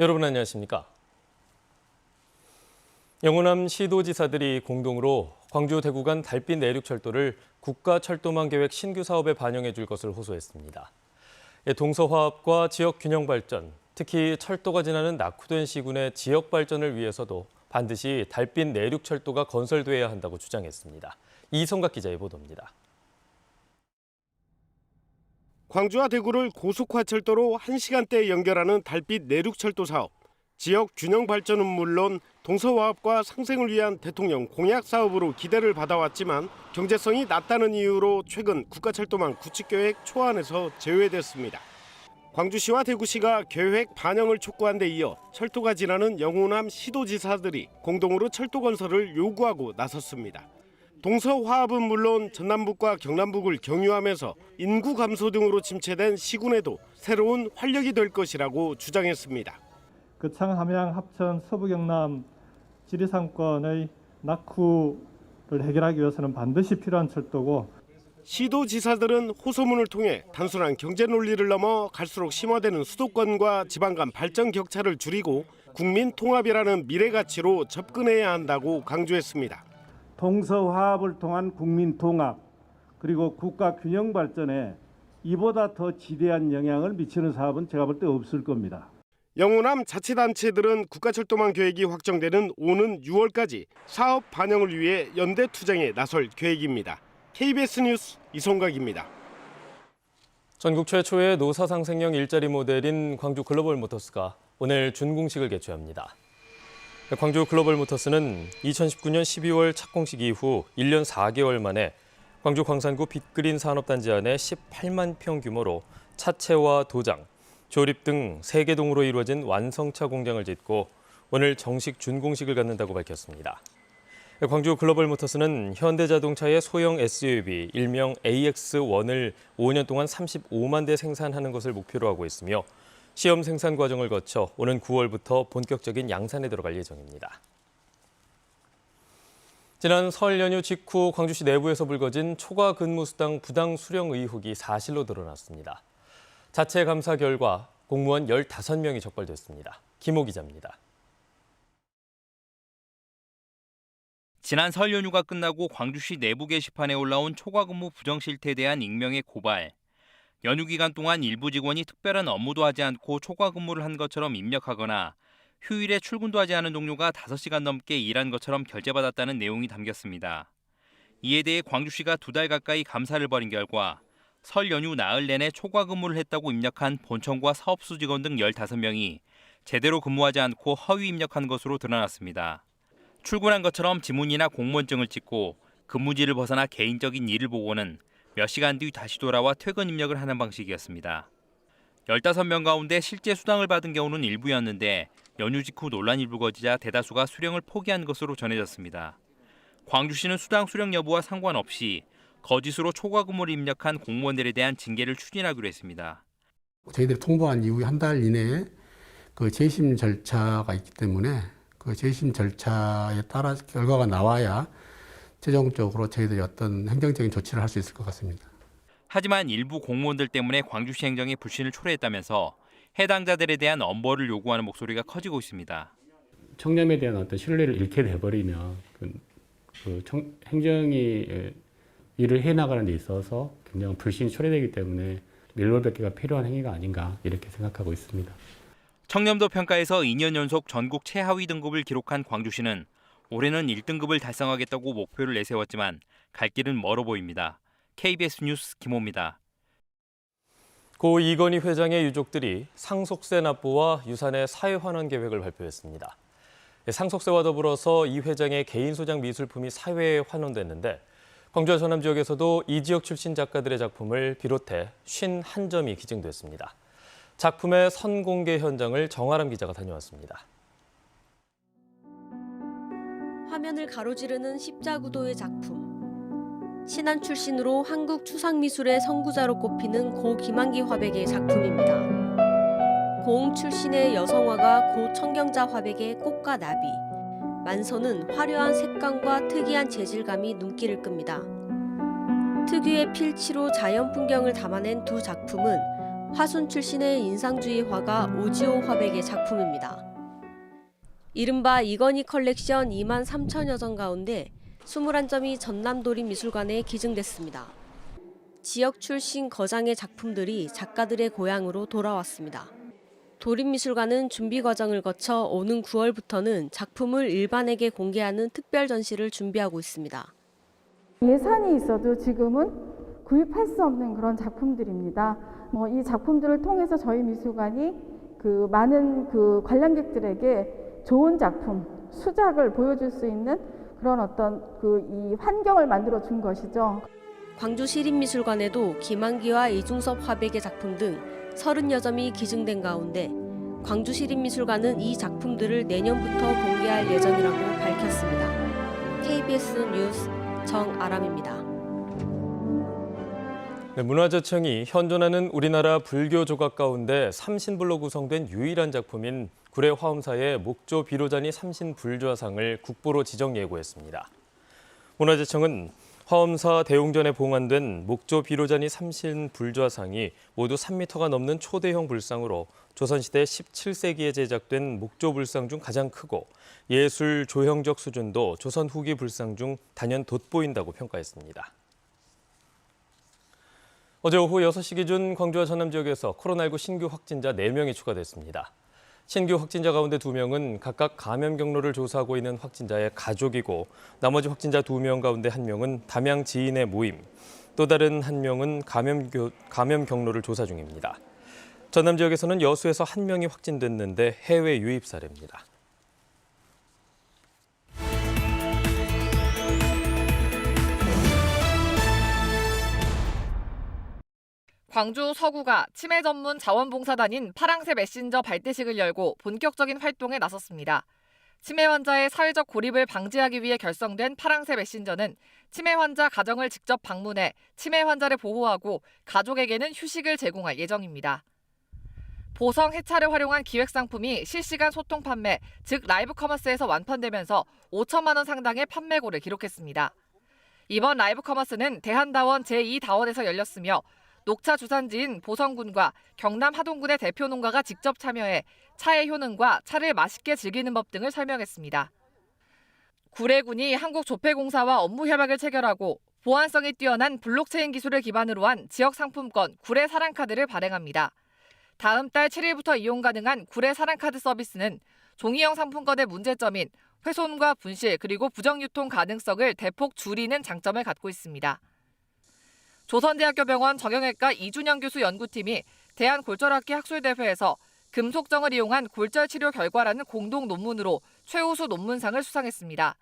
여러분 안녕하십니까? 영호남 시도지사들이 공동으로 광주 대구 간 달빛 내륙철도를 국가철도망 계획 신규 사업에 반영해 줄 것을 호소했습니다. 동서화합과 지역 균형 발전, 특히 철도가 지나는 낙후된 시군의 지역 발전을 위해서도 반드시 달빛 내륙철도가 건설돼야 한다고 주장했습니다. 이성각 기자의 보도입니다. 광주와 대구를 고속화철도로 1시간대에 연결하는 달빛 내륙철도 사업. 지역 균형 발전은 물론 동서화합과 상생을 위한 대통령 공약 사업으로 기대를 받아왔지만 경제성이 낮다는 이유로 최근 국가철도망 구축계획 초안에서 제외됐습니다. 광주시와 대구시가 계획 반영을 촉구한 데 이어 철도가 지나는 영호남 시도지사들이 공동으로 철도 건설을 요구하고 나섰습니다. 동서화합은 물론 전남북과 경남북을 경유하면서 인구 감소 등으로 침체된 시군에도 새로운 활력이 될 것이라고 주장했습니다. 거창, 함양, 합천, 서부 경남 지리상권의 낙후를 해결하기 위해서는 반드시 필요한 철도고, 시도지사들은 호소문을 통해 단순한 경제 논리를 넘어 갈수록 심화되는 수도권과 지방 간 발전 격차를 줄이고 국민 통합이라는 미래 가치로 접근해야 한다고 강조했습니다. 동서화합을 통한 국민 통합, 그리고 국가 균형 발전에 이보다 더 지대한 영향을 미치는 사업은 제가 볼 때 없을 겁니다. 영호남 자치단체들은 국가철도망 계획이 확정되는 오는 6월까지 사업 반영을 위해 연대 투쟁에 나설 계획입니다. KBS 뉴스 이성각입니다. 전국 최초의 노사상생형 일자리 모델인 광주 글로벌모터스가 오늘 준공식을 개최합니다. 광주 글로벌모터스는 2019년 12월 착공식 이후 1년 4개월 만에 광주 광산구 빅그린 산업단지 안에 18만 평 규모로 차체와 도장, 조립 등 3개 동으로 이루어진 완성차 공장을 짓고 오늘 정식 준공식을 갖는다고 밝혔습니다. 광주 글로벌모터스는 현대자동차의 소형 SUV 일명 AX1을 5년 동안 35만 대 생산하는 것을 목표로 하고 있으며 시험 생산 과정을 거쳐 오는 9월부터 본격적인 양산에 들어갈 예정입니다. 지난 설 연휴 직후 광주시 내부에서 불거진 초과 근무 수당 부당 수령 의혹이 사실로 드러났습니다. 자체 감사 결과 공무원 15명이 적발됐습니다. 김호 기자입니다. 지난 설 연휴가 끝나고 광주시 내부 게시판에 올라온 초과 근무 부정 실태에 대한 익명의 고발. 연휴 기간 동안 일부 직원이 특별한 업무도 하지 않고 초과 근무를 한 것처럼 입력하거나 휴일에 출근도 하지 않은 동료가 5시간 넘게 일한 것처럼 결제받았다는 내용이 담겼습니다. 이에 대해 광주시가 2달 가까이 감사를 벌인 결과 설 연휴 나흘 내내 초과 근무를 했다고 입력한 본청과 사업수 직원 등 15명이 제대로 근무하지 않고 허위 입력한 것으로 드러났습니다. 출근한 것처럼 지문이나 공무원증을 찍고 근무지를 벗어나 개인적인 일을 보고는 몇 시간 뒤 다시 돌아와 퇴근 입력을 하는 방식이었습니다. 15명 가운데 실제 수당을 받은 경우는 일부였는데 연휴 직후 논란이 불거지자 대다수가 수령을 포기한 것으로 전해졌습니다. 광주시는 수당 수령 여부와 상관없이 거짓으로 초과 근무를 입력한 공무원들에 대한 징계를 추진하기로 했습니다. 저희들이 통보한 이후 한 달 이내에 그 재심 절차가 있기 때문에 그 재심 절차에 따라 결과가 나와야 최종적으로 저희들이 어떤 행정적인 조치를 할 수 있을 것 같습니다. 하지만 일부 공무원들 때문에 광주시 행정에 불신을 초래했다면서 해당자들에 대한 엄벌을 요구하는 목소리가 커지고 있습니다. 청렴에 대한 어떤 신뢰를 잃게 돼버리면 행정이 일을 해나가는 데 있어서 굉장히 불신이 초래되기 때문에 밀월백계가 필요한 행위가 아닌가 이렇게 생각하고 있습니다. 청렴도 평가에서 2년 연속 전국 최하위 등급을 기록한 광주시는 올해는 1등급을 달성하겠다고 목표를 내세웠지만 갈 길은 멀어 보입니다. KBS 뉴스 김호입니다. 고 이건희 회장의 유족들이 상속세 납부와 유산의 사회환원 계획을 발표했습니다. 상속세와 더불어서 이 회장의 개인 소장 미술품이 사회에 환원됐는데 광주와 전남 지역에서도 이 지역 출신 작가들의 작품을 비롯해 51점이 기증됐습니다. 작품의 선공개 현장을 정아람 기자가 다녀왔습니다. 화면을 가로지르는 십자구도의 작품. 신안 출신으로 한국 추상미술의 선구자로 꼽히는 고 김한기 화백의 작품입니다. 고흥 출신의 여성화가 고 청경자 화백의 꽃과 나비. 만선은 화려한 색감과 특이한 재질감이 눈길을 끕니다. 특유의 필치로 자연 풍경을 담아낸 두 작품은 화순 출신의 인상주의 화가 오지오 화백의 작품입니다. 이른바 이건희 컬렉션 2만 3천여 점 가운데 21점이 전남도립미술관에 기증됐습니다. 지역 출신 거장의 작품들이 작가들의 고향으로 돌아왔습니다. 도립미술관은 준비 과정을 거쳐 오는 9월부터는 작품을 일반에게 공개하는 특별 전시를 준비하고 있습니다. 예산이 있어도 지금은 구입할 수 없는 그런 작품들입니다. 이 작품들을 통해서 저희 미술관이 많은 관람객들에게 좋은 작품, 수작을 보여줄 수 있는 그런 이 환경을 만들어 준 것이죠. 광주시립미술관에도 김한기와 이중섭 화백의 작품 등 30여점이 기증된 가운데 광주시립미술관은 이 작품들을 내년부터 공개할 예정이라고 밝혔습니다. KBS 뉴스 정아람입니다. 네, 문화재청이 현존하는 우리나라 불교 조각 가운데 삼신불로 구성된 유일한 작품인 구례 화엄사의 목조 비로자니 삼신불좌상을 국보로 지정 예고했습니다. 문화재청은 화엄사 대웅전에 봉안된 목조 비로자니 삼신불좌상이 모두 3m가 넘는 초대형 불상으로 조선시대 17세기에 제작된 목조 불상 중 가장 크고 예술 조형적 수준도 조선 후기 불상 중 단연 돋보인다고 평가했습니다. 어제 오후 6시 기준 광주와 전남 지역에서 코로나19 신규 확진자 4명이 추가됐습니다. 신규 확진자 가운데 2명은 각각 감염 경로를 조사하고 있는 확진자의 가족이고 나머지 확진자 2명 가운데 1명은 담양 지인의 모임, 또 다른 1명은 감염 경로를 조사 중입니다. 전남 지역에서는 여수에서 1명이 확진됐는데 해외 유입 사례입니다. 광주 서구가 치매 전문 자원봉사단인 파랑새 메신저 발대식을 열고 본격적인 활동에 나섰습니다. 치매 환자의 사회적 고립을 방지하기 위해 결성된 파랑새 메신저는 치매 환자 가정을 직접 방문해 치매 환자를 보호하고 가족에게는 휴식을 제공할 예정입니다. 보성 해차를 활용한 기획 상품이 실시간 소통 판매, 즉 라이브 커머스에서 완판되면서 5천만 원 상당의 판매고를 기록했습니다. 이번 라이브 커머스는 대한다원 제2다원에서 열렸으며 녹차 주산지인 보성군과 경남 하동군의 대표 농가가 직접 참여해 차의 효능과 차를 맛있게 즐기는 법 등을 설명했습니다. 구례군이 한국조폐공사와 업무 협약을 체결하고 보안성이 뛰어난 블록체인 기술을 기반으로 한 지역 상품권 구례 사랑카드를 발행합니다. 다음 달 7일부터 이용 가능한 구례 사랑카드 서비스는 종이형 상품권의 문제점인 훼손과 분실 그리고 부정유통 가능성을 대폭 줄이는 장점을 갖고 있습니다. 조선대학교 병원 정형외과 이준영 교수 연구팀이 대한골절학회 학술대회에서 금속정을 이용한 골절 치료 결과라는 공동 논문으로 최우수 논문상을 수상했습니다.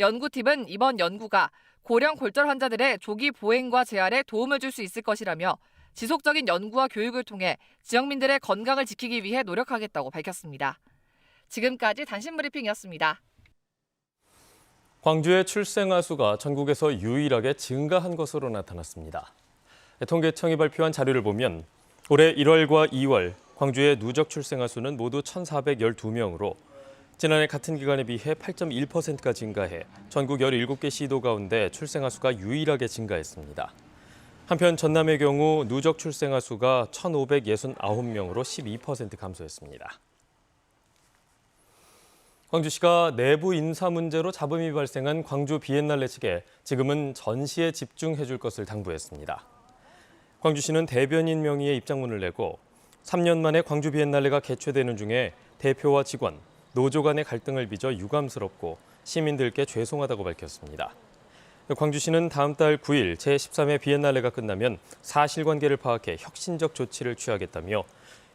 연구팀은 이번 연구가 고령 골절 환자들의 조기 보행과 재활에 도움을 줄 수 있을 것이라며 지속적인 연구와 교육을 통해 지역민들의 건강을 지키기 위해 노력하겠다고 밝혔습니다. 지금까지 단신 브리핑이었습니다. 광주의 출생아 수가 전국에서 유일하게 증가한 것으로 나타났습니다. 통계청이 발표한 자료를 보면 올해 1월과 2월 광주의 누적 출생아 수는 모두 1,412명으로 지난해 같은 기간에 비해 8.1%가 증가해 전국 17개 시도 가운데 출생아 수가 유일하게 증가했습니다. 한편 전남의 경우 누적 출생아 수가 1,569명으로 12% 감소했습니다. 광주시가 내부 인사 문제로 잡음이 발생한 광주 비엔날레 측에 지금은 전시에 집중해 줄 것을 당부했습니다. 광주시는 대변인 명의의 입장문을 내고 3년 만에 광주 비엔날레가 개최되는 중에 대표와 직원, 노조 간의 갈등을 빚어 유감스럽고 시민들께 죄송하다고 밝혔습니다. 광주시는 다음 달 9일 제13회 비엔날레가 끝나면 사실관계를 파악해 혁신적 조치를 취하겠다며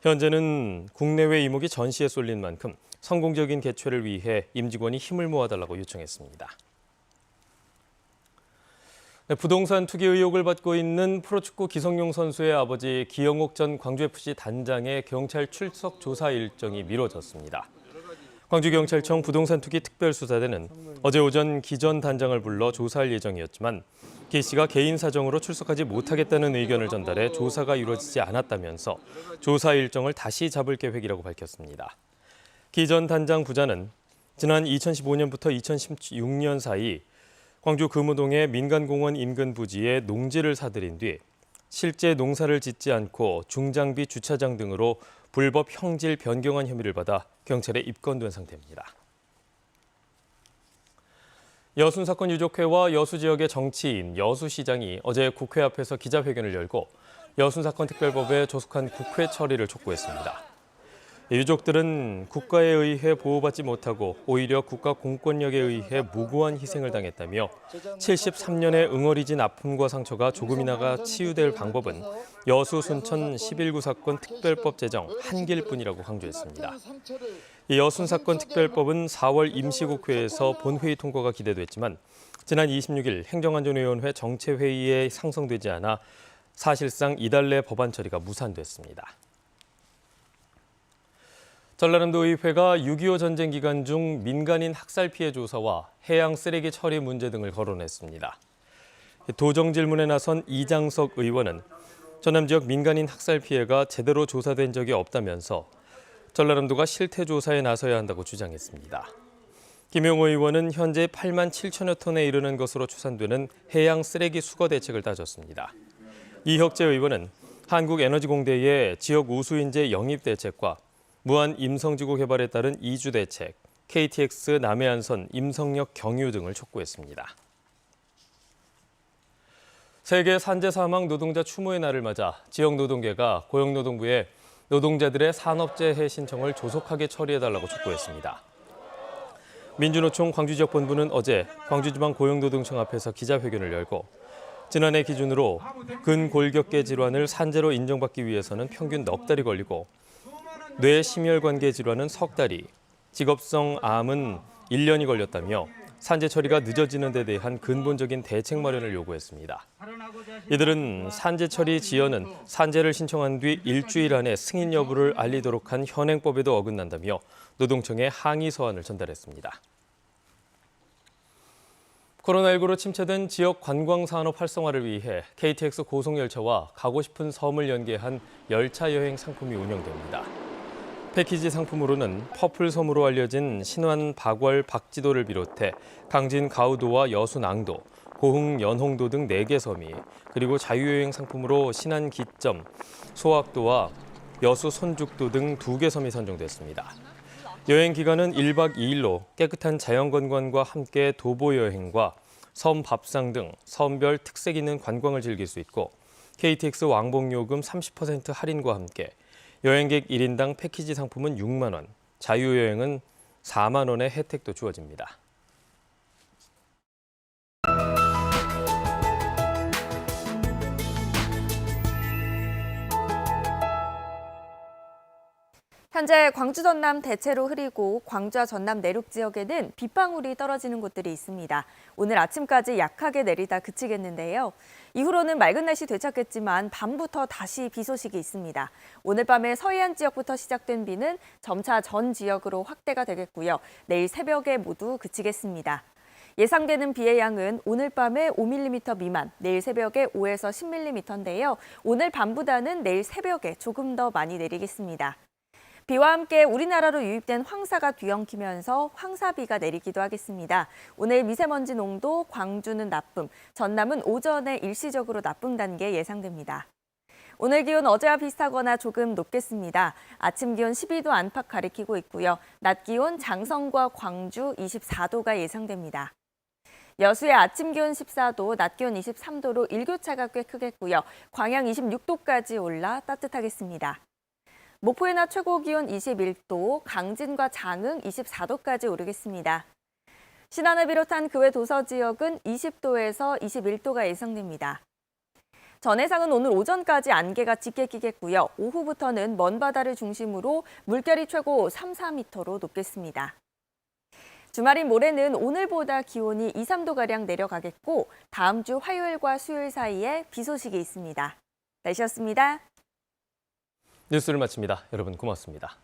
현재는 국내외 이목이 전시에 쏠린 만큼 성공적인 개최를 위해 임직원이 힘을 모아달라고 요청했습니다. 부동산 투기 의혹을 받고 있는 프로축구 기성용 선수의 아버지 기영옥 전 광주FC 단장의 경찰 출석 조사 일정이 미뤄졌습니다. 광주경찰청 부동산 투기 특별수사대는 어제 오전 기 전 단장을 불러 조사할 예정이었지만 기 씨가 개인 사정으로 출석하지 못하겠다는 의견을 전달해 조사가 이루어지지 않았다면서 조사 일정을 다시 잡을 계획이라고 밝혔습니다. 기 전 단장 부자는 지난 2015년부터 2016년 사이 광주 금호동의 민간공원 인근 부지에 농지를 사들인 뒤 실제 농사를 짓지 않고 중장비 주차장 등으로 불법 형질 변경한 혐의를 받아 경찰에 입건된 상태입니다. 여순 사건 유족회와 여수 지역의 정치인, 여수시장이 어제 국회 앞에서 기자회견을 열고 여순 사건 특별법에 조속한 국회 처리를 촉구했습니다. 유족들은 국가에 의해 보호받지 못하고 오히려 국가 공권력에 의해 무고한 희생을 당했다며 73년의 응어리진 아픔과 상처가 조금이나마 치유될 방법은 여수 순천 11구 사건 특별법 제정 한 길뿐이라고 강조했습니다. 이 여순 사건 특별법은 4월 임시국회에서 본회의 통과가 기대됐지만 지난 26일 행정안전위원회 정체회의에 상정되지 않아 사실상 이달 내 법안 처리가 무산됐습니다. 전라남도의회가 6.25 전쟁 기간 중 민간인 학살 피해 조사와 해양 쓰레기 처리 문제 등을 거론했습니다. 도정 질문에 나선 이장석 의원은 전남 지역 민간인 학살 피해가 제대로 조사된 적이 없다면서 전라남도가 실태 조사에 나서야 한다고 주장했습니다. 김용호 의원은 현재 8만 7천여 톤에 이르는 것으로 추산되는 해양 쓰레기 수거 대책을 따졌습니다. 이혁재 의원은 한국에너지공대의 지역 우수인재 영입 대책과 무한 임성지구 개발에 따른 이주 대책, KTX 남해안선 임성역 경유 등을 촉구했습니다. 세계 산재 사망 노동자 추모의 날을 맞아 지역 노동계가 고용노동부에 노동자들의 산업재해 신청을 조속하게 처리해달라고 촉구했습니다. 민주노총 광주지역본부는 어제 광주지방고용노동청 앞에서 기자회견을 열고 지난해 기준으로 근골격계 질환을 산재로 인정받기 위해서는 평균 넉 달이 걸리고 뇌심혈관계 질환은 석 달이, 직업성 암은 1년이 걸렸다며 산재 처리가 늦어지는 데 대한 근본적인 대책 마련을 요구했습니다. 이들은 산재 처리 지연은 산재를 신청한 뒤 일주일 안에 승인 여부를 알리도록 한 현행법에도 어긋난다며 노동청에 항의 서한을 전달했습니다. 코로나19로 침체된 지역 관광산업 활성화를 위해 KTX 고속열차와 가고 싶은 섬을 연계한 열차 여행 상품이 운영됩니다. 패키지 상품으로는 퍼플섬으로 알려진 신완 박월 박지도를 비롯해 강진 가우도와 여수 낭도, 고흥 연홍도 등 4개 섬이, 그리고 자유여행 상품으로 신안 기점, 소학도와 여수 손죽도 등 2개 섬이 선정됐습니다. 여행 기간은 1박 2일로 깨끗한 자연관광과 함께 도보여행과 섬 밥상 등 섬별 특색 있는 관광을 즐길 수 있고 KTX 왕복요금 30% 할인과 함께 여행객 1인당 패키지 상품은 6만 원, 자유여행은 4만 원의 혜택도 주어집니다. 현재 광주 전남 대체로 흐리고 광주와 전남 내륙 지역에는 빗방울이 떨어지는 곳들이 있습니다. 오늘 아침까지 약하게 내리다 그치겠는데요. 이후로는 맑은 날씨 되찾겠지만 밤부터 다시 비 소식이 있습니다. 오늘 밤에 서해안 지역부터 시작된 비는 점차 전 지역으로 확대가 되겠고요. 내일 새벽에 모두 그치겠습니다. 예상되는 비의 양은 오늘 밤에 5mm 미만, 내일 새벽에 5에서 10mm인데요. 오늘 밤보다는 내일 새벽에 조금 더 많이 내리겠습니다. 비와 함께 우리나라로 유입된 황사가 뒤엉키면서 황사비가 내리기도 하겠습니다. 오늘 미세먼지 농도 광주는 나쁨, 전남은 오전에 일시적으로 나쁨 단계 예상됩니다. 오늘 기온 어제와 비슷하거나 조금 높겠습니다. 아침 기온 12도 안팎 가리키고 있고요. 낮 기온 장성과 광주 24도가 예상됩니다. 여수의 아침 기온 14도, 낮 기온 23도로 일교차가 꽤 크겠고요. 광양 26도까지 올라 따뜻하겠습니다. 목포의 낮 최고 기온 21도, 강진과 장흥 24도까지 오르겠습니다. 신안을 비롯한 그 외 도서 지역은 20도에서 21도가 예상됩니다. 전해상은 오늘 오전까지 안개가 짙게 끼겠고요. 오후부터는 먼 바다를 중심으로 물결이 최고 3, 4m로 높겠습니다. 주말인 모레는 오늘보다 기온이 2, 3도가량 내려가겠고 다음 주 화요일과 수요일 사이에 비 소식이 있습니다. 날씨였습니다. 뉴스를 마칩니다. 여러분 고맙습니다.